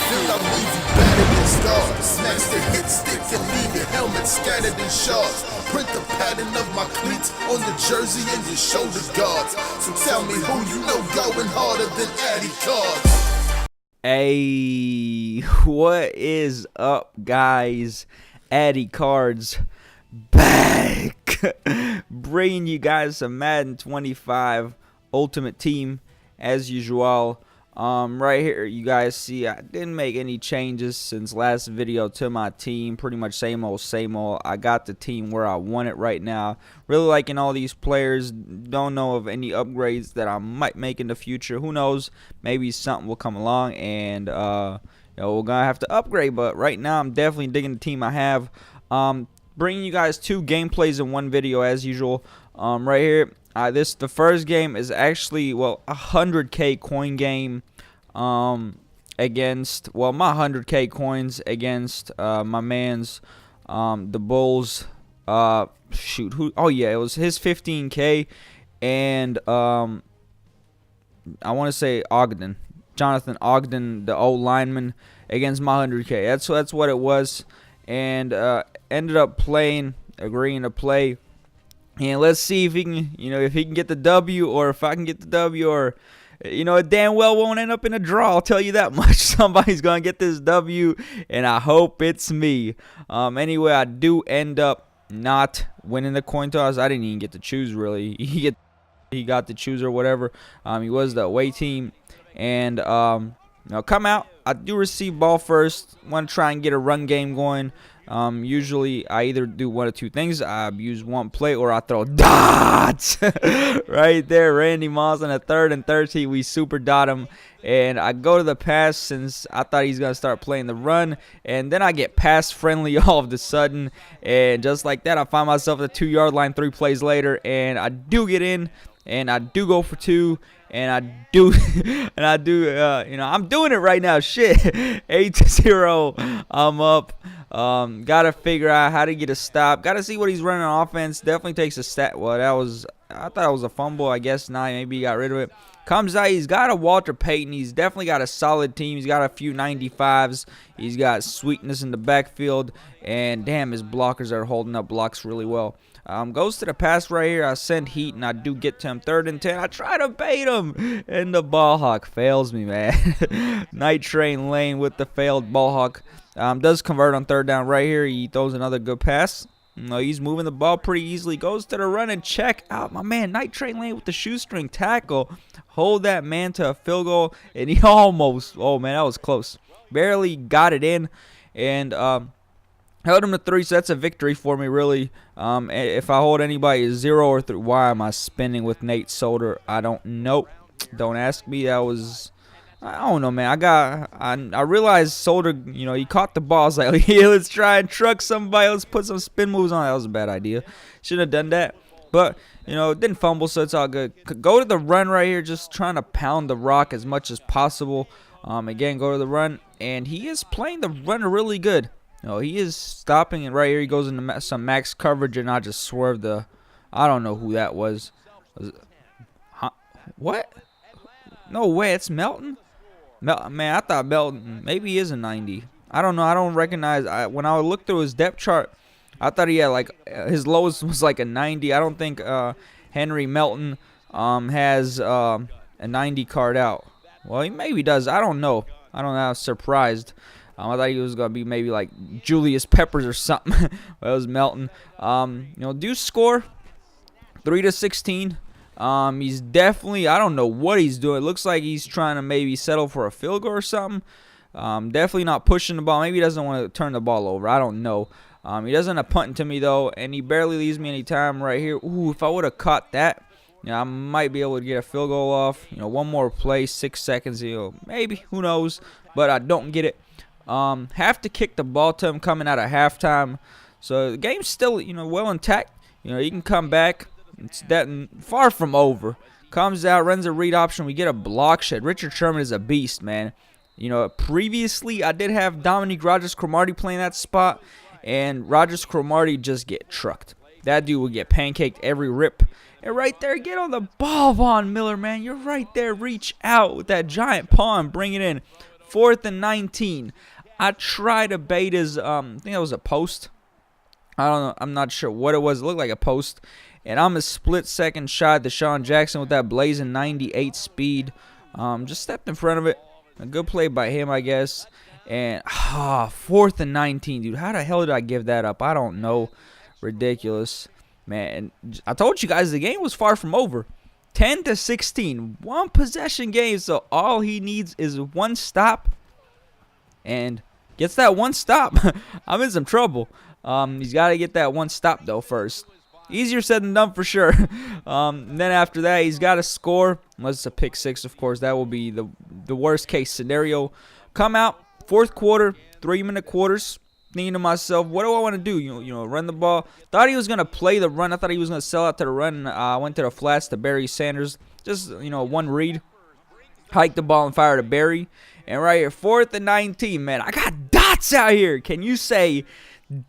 field, I leave you battered and scarred. Smash the hit stick and leave your helmet scattered in shards. Print the pattern of my cleats on the jersey and your shoulder guards. So tell me who you know going harder than ADIcArDs. Hey, what is up, guys? ADIcArDs back, bringing you guys some Madden 25 Ultimate Team as usual. Right here, you guys see I didn't make any changes since last video to my team. Pretty much same old, same old. I got the team where I want it right now. Really liking all these players. Don't know of any upgrades that I might make in the future. Who knows? Maybe something will come along and we're gonna have to upgrade. But right now, I'm definitely digging the team I have. Bringing you guys 2 gameplays in one video as usual. Right here. The first game is actually, well, a 100k coin game against, well, my 100k coins against my man's the Bulls. Shoot, who? Oh yeah, it was his 15k, and I want to say Jonathan Ogden, the old lineman, against my 100k. That's what it was, and ended up agreeing to play. And let's see if he can, if he can get the W, or if I can get the W, or, it damn well won't end up in a draw. I'll tell you that much. Somebody's going to get this W, and I hope it's me. Anyway, I do end up not winning the coin toss. I didn't even get to choose, really. He got to choose or whatever. He was the away team. And, come out. I do receive ball first. Want to try and get a run game going. Usually I either do one of 2 things. I use one play, or I throw dots. Right there, Randy Moss on the 3rd and 13. We super dot him, and I go to the pass since I thought he's gonna start playing the run, and then I get pass friendly all of a sudden, and just like that, I find myself at the 2-yard line 3 plays later, and I do get in, and I do go for 2. And I'm doing it right now. Shit, 8-0. I'm up. Gotta figure out how to get a stop. Gotta see what he's running on offense. Definitely takes a stat. Well, I thought it was a fumble. I guess not. Maybe he got rid of it. Comes out. He's got a Walter Payton. He's definitely got a solid team. He's got a few 95s. He's got sweetness in the backfield. And damn, his blockers are holding up blocks really well. Goes to the pass right here. I send heat, and I do get to him 3rd and 10. I try to bait him, and the ball hawk fails me, man. Night Train Lane with the failed ball hawk. Does convert on 3rd down right here. He throws another good pass. He's moving the ball pretty easily. Goes to the run and check out. My man, Night Train Lane with the shoestring tackle. Hold that man to a field goal, and he almost, oh man, that was close. Barely got it in, and held him to 3, so that's a victory for me, really. If I hold anybody 0 or 3, why am I spinning with Nate Solder? I don't know. Don't ask me. That was, I don't know, man. I realized Solder, he caught the ball. I was like, yeah, let's try and truck somebody. Let's put some spin moves on. That was a bad idea. Shouldn't have done that. But, didn't fumble, so it's all good. Go to the run right here, just trying to pound the rock as much as possible. Again, go to the run, and he is playing the run really good. He is stopping it right here. He goes into some max coverage, and I just swerved the. I don't know who that was. Huh? What? No way, it's Melton. Man, I thought Melton maybe he is a 90. I don't know. I don't recognize. When I looked through his depth chart, I thought he had like his lowest was like a 90. I don't think Henry Melton has a 90 card out. Well, he maybe does. I don't know. I was surprised. I thought he was going to be maybe like Julius Peppers or something. Well, it was Melton. Do score 3-16. He's definitely, I don't know what he's doing. It looks like he's trying to maybe settle for a field goal or something. Definitely not pushing the ball. Maybe he doesn't want to turn the ball over. I don't know. He doesn't have punting to me, though, and he barely leaves me any time right here. Ooh, if I would have caught that, I might be able to get a field goal off. One more play, 6 seconds. Maybe. Who knows? But I don't get it. Have to kick the ball to him coming out of halftime. So the game's still, well intact. He can come back. It's that far from over. Comes out, runs a read option. We get a block shed. Richard Sherman is a beast, man. Previously I did have Dominique Rogers-Cromartie playing that spot, and Rogers-Cromartie just get trucked. That dude would get pancaked every rip. And right there, get on the ball, Von Miller, man. You're right there. Reach out with that giant paw and bring it in. 4th and 19. I tried to bait his, I think that was a post. I don't know. I'm not sure what it was. It looked like a post. And I'm a split-second shot. Deshaun Jackson with that blazing 98 speed. Just stepped in front of it. A good play by him, I guess. And 4th and 19, dude. How the hell did I give that up? I don't know. Ridiculous. Man, I told you guys the game was far from over. 10-16. One possession game. So all he needs is one stop. And gets that one stop. I'm in some trouble. He's got to get that one stop, though, first. Easier said than done for sure. And then after that, he's got to score. Unless it's a pick six, of course. That will be the worst case scenario. Come out, 4th quarter, 3-minute quarters. Thinking to myself, what do I want to do? You know, run the ball. Thought he was going to play the run. I thought he was going to sell out to the run. I went to the flats to Barry Sanders. Just, one read. Hike the ball and fire to Barry. And right here, 4th and 19, man. I got dots out here. Can you say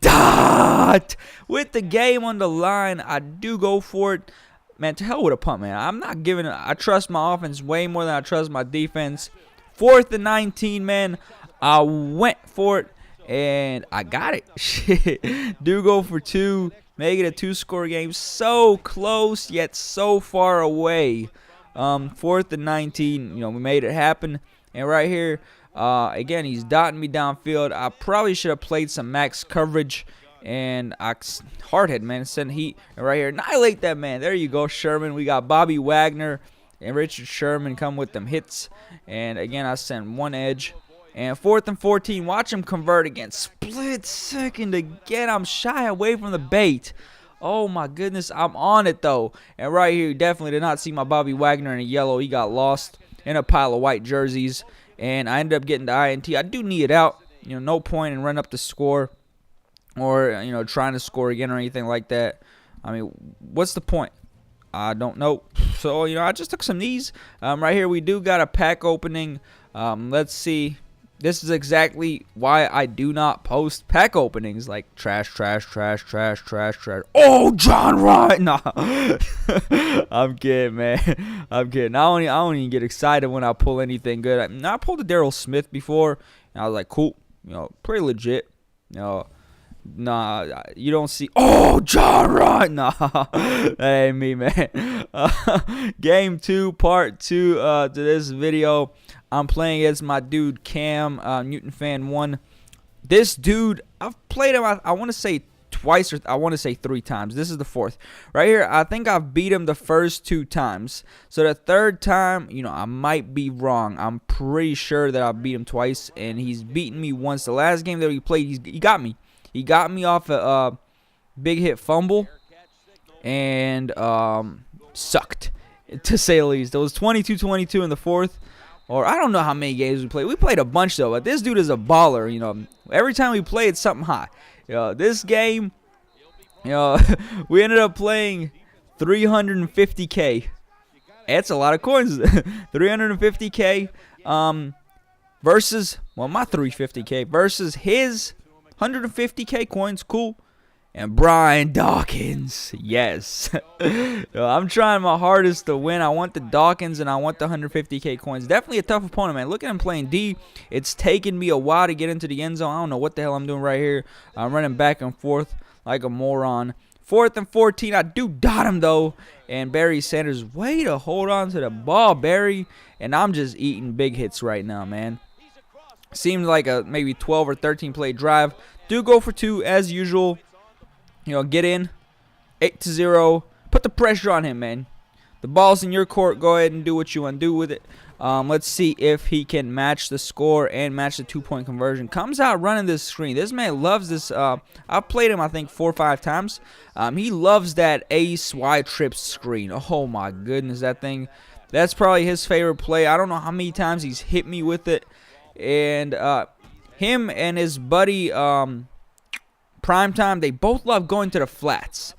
dot? With the game on the line, I do go for it. Man, to hell with a punt, man. I'm not giving it. I trust my offense way more than I trust my defense. 4th and 19, man. I went for it, and I got it. Shit. Do go for 2. Make it a 2-score game. So close, yet so far away. 4th and 19. We made it happen. And right here, again, he's dotting me downfield. I probably should have played some max coverage. And hardhead, man, send heat. And right here, annihilate that man. There you go, Sherman. We got Bobby Wagner and Richard Sherman come with them hits. And again, I send one edge. And 4th and 14. Watch him convert again. Split second again. I'm shy away from the bait. Oh, my goodness. I'm on it, though. And right here, you definitely did not see my Bobby Wagner in a yellow. He got lost in a pile of white jerseys. And I ended up getting the INT. I do need it out. No point in running up the score. Or, trying to score again or anything like that. I mean, what's the point? I don't know. So, I just took some knees. Right here, we do got a pack opening. Let's see. This is exactly why I do not post pack openings. Like, trash. Oh, John Wright. Nah. I'm kidding, man. I'm kidding. I don't even get excited when I pull anything good. I pulled a Daryl Smith before. And I was like, cool. Pretty legit. Nah, you don't see. Oh, John Wright. Nah, that ain't me, man. Game 2, part 2 to this video. I'm playing against my dude Cam, Newton Fan 1. This dude, I've played him, I want to say twice, or I want to say 3 times. This is the 4th. Right here, I think I've beat him the first 2 times. So the 3rd time, I might be wrong. I'm pretty sure that I beat him twice, and he's beaten me once. The last game that we played, he got me. He got me off a big hit fumble, and sucked, to say the least. It was 22-22 in the 4th. Or I don't know how many games we played. We played a bunch, though. But this dude is a baller, Every time we play, it's something high. This game, we ended up playing 350K. That's a lot of coins. 350K versus, my 350K versus his 150K coins. Cool. And Brian Dawkins, yes. I'm trying my hardest to win. I want the Dawkins and I want the 150K coins. Definitely a tough opponent, man. Look at him playing D. It's taken me a while to get into the end zone. I don't know what the hell I'm doing right here. I'm running back and forth like a moron. 4th and 14. I do dot him, though. And Barry Sanders, way to hold on to the ball, Barry. And I'm just eating big hits right now, man. Seemed like a maybe 12 or 13 play drive. Do go for 2 as usual. Get in, 8-0. Put the pressure on him, man. The ball's in your court. Go ahead and do what you want to do with it. Let's see if he can match the score and match the 2-point conversion. Comes out running this screen. This man loves this. I've played him, I think, 4 or 5 times. He loves that ace wide trip screen. Oh, my goodness, that thing. That's probably his favorite play. I don't know how many times he's hit me with it. And him and his buddy... Primetime, they both love going to the flats.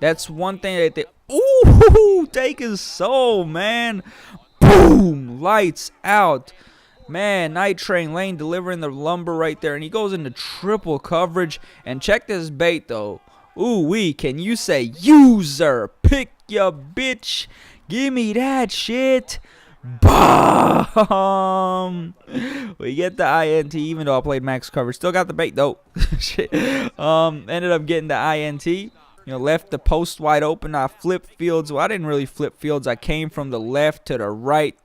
That's one thing that they... Ooh, take his soul, man. Boom, lights out. Man, Night Train Lane delivering the lumber right there. And he goes into triple coverage. And check this bait, though. Ooh-wee, can you say user? Pick your bitch. Give me that shit. Bomb! We get the INT, even though I played max cover. Still got the bait though. Shit. Ended up getting the INT. You know, left the post wide open. I flipped fields. Well, I didn't really flip fields. I came from the left to the right,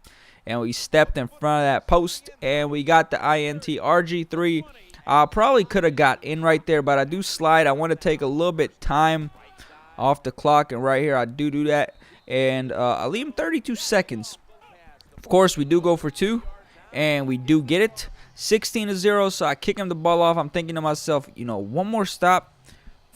and we stepped in front of that post, and we got the INT. RG3. I probably could have got in right there, but I do slide. I want to take a little bit time off the clock, and right here I do that, and I leave him 32 seconds. Of course, we do go for 2, and we do get it. 16-0, so I kick him the ball off. I'm thinking to myself, you know, one more stop.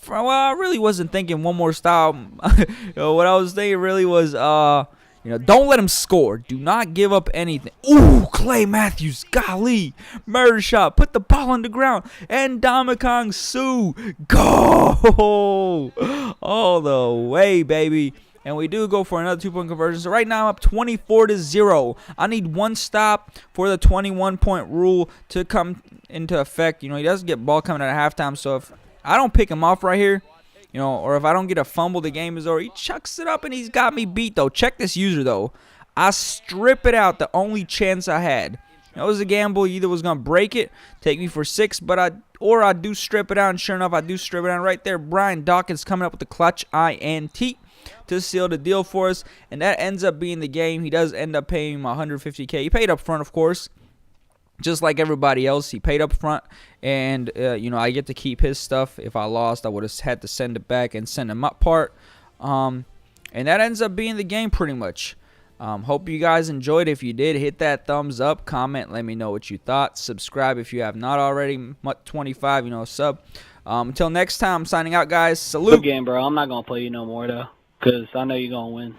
Well, I really wasn't thinking one more stop. You know, what I was thinking really was, you know, don't let him score. Do not give up anything. Ooh, Clay Matthews, golly. Murder shot. Put the ball on the ground. And Domikong Su. Go! All the way, baby. And we do go for another 2-point conversion. So right now I'm up 24-0. I need one stop for the 21-point rule to come into effect. You know, he doesn't get ball coming at halftime. So if I don't pick him off right here, you know, or if I don't get a fumble, the game is over. He chucks it up and he's got me beat, though. Check this user, though. I strip it out the only chance I had. That was a gamble. He either was going to break it, take me for 6, but I do strip it out, and sure enough, I do strip it out right there. Brian Dawkins coming up with the clutch INT to seal the deal for us, and that ends up being the game. He does end up paying him $150K. He paid up front, of course. Just like everybody else, he paid up front, and you know, I get to keep his stuff. If I lost, I would have had to send it back and send him up part. And that ends up being the game pretty much. Hope you guys enjoyed. If you did, hit that thumbs up, comment, let me know what you thought. Subscribe if you have not already. MUT25, you know, sub. Until next time, I'm signing out, guys. Salute. Good game, bro. I'm not gonna play you no more though, cause I know you're gonna win.